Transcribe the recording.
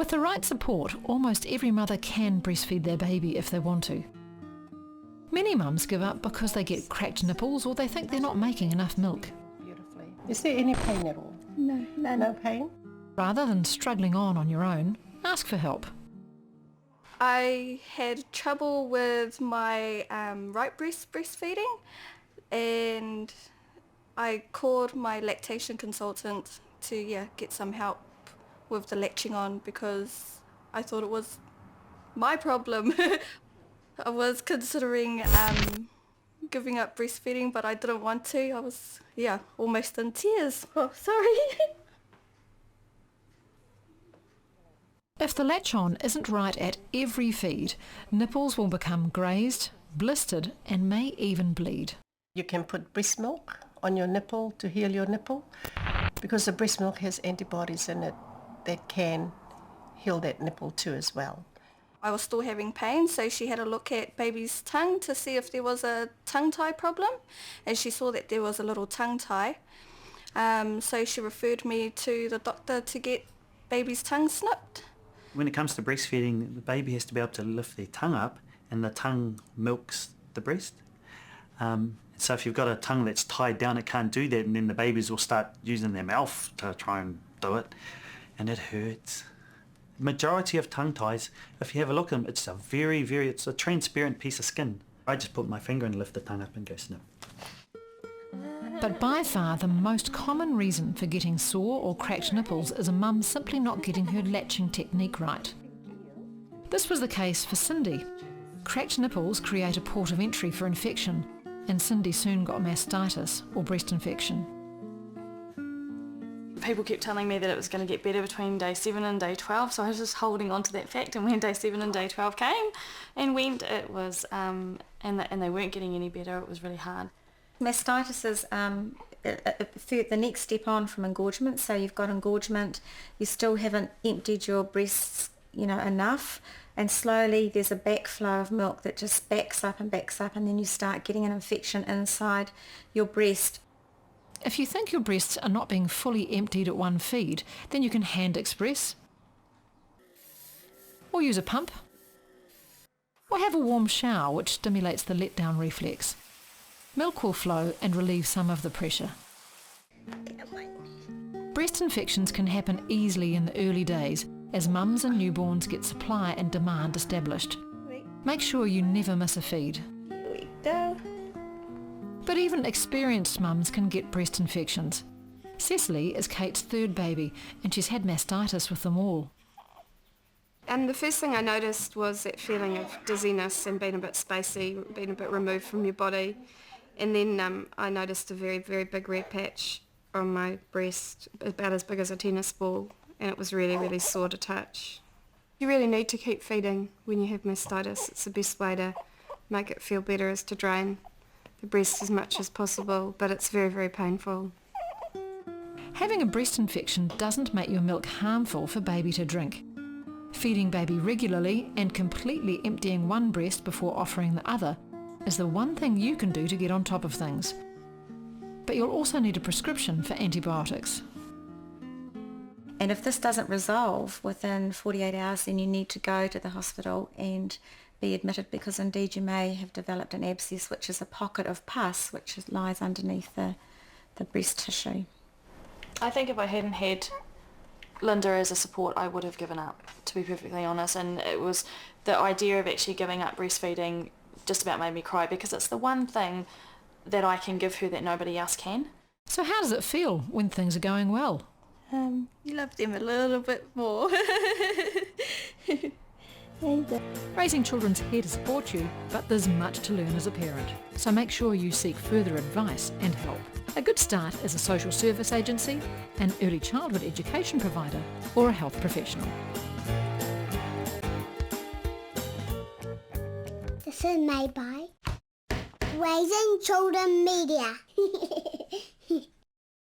With the right support, almost every mother can breastfeed their baby if they want to. Many mums give up because they get cracked nipples or they think they're not making enough milk. Beautifully. Is there any pain at all? No, none. No pain? Rather than struggling on your own, ask for help. I had trouble with my right breast breastfeeding, and I called my lactation consultant to get some help with the latching on because I thought it was my problem. I was considering giving up breastfeeding, but I didn't want to. I was, almost in tears. Oh, sorry. If the latch on isn't right at every feed, nipples will become grazed, blistered and may even bleed. You can put breast milk on your nipple to heal your nipple because the breast milk has antibodies in it that can heal that nipple too as well. I was still having pain, so she had a look at baby's tongue to see if there was a tongue tie problem, and she saw that there was a little tongue tie. So she referred me to the doctor to get baby's tongue snipped. When it comes to breastfeeding, the baby has to be able to lift their tongue up, and the tongue milks the breast. So if you've got a tongue that's tied down, it can't do that, and then the babies will start using their mouth to try and do it, and it hurts. Majority of tongue ties, if you have a look at them, it's a transparent piece of skin. I just put my finger and lift the tongue up and go snip. But by far the most common reason for getting sore or cracked nipples is a mum simply not getting her latching technique right. This was the case for Cindy. Cracked nipples create a port of entry for infection, and Cindy soon got mastitis or breast infection. People kept telling me that it was going to get better between day 7 and day 12, so I was just holding on to that fact, and when day 7 and day 12 came and went, it was, and they weren't getting any better, it was really hard. Mastitis is the next step on from engorgement. So you've got engorgement, you still haven't emptied your breasts, enough, and slowly there's a backflow of milk that just backs up, and then you start getting an infection inside your breast. If you think your breasts are not being fully emptied at one feed, then you can hand express, or use a pump, or have a warm shower which stimulates the letdown reflex. Milk will flow and relieve some of the pressure. Breast infections can happen easily in the early days as mums and newborns get supply and demand established. Make sure you never miss a feed. Here we go. But even experienced mums can get breast infections. Cecily is Kate's third baby and she's had mastitis with them all. And the first thing I noticed was that feeling of dizziness and being a bit spacey, being a bit removed from your body. And then I noticed a very, very big red patch on my breast, about as big as a tennis ball, and it was really, really sore to touch. You really need to keep feeding when you have mastitis. It's the best way to make it feel better is to drain the breast as much as possible, but it's very, very painful. Having a breast infection doesn't make your milk harmful for baby to drink. Feeding baby regularly and completely emptying one breast before offering the other is the one thing you can do to get on top of things. But you'll also need a prescription for antibiotics. And if this doesn't resolve within 48 hours, then you need to go to the hospital and be admitted, because indeed you may have developed an abscess, which is a pocket of pus which lies underneath the breast tissue. I think if I hadn't had Linda as a support, I would have given up, to be perfectly honest, and it was the idea of actually giving up breastfeeding just about made me cry, because it's the one thing that I can give her that nobody else can. So how does it feel when things are going well? You love them a little bit more. Raising children's here to support you, but there's much to learn as a parent. So make sure you seek further advice and help. A good start is a social service agency, an early childhood education provider, or a health professional. This is made by Raising Children Media.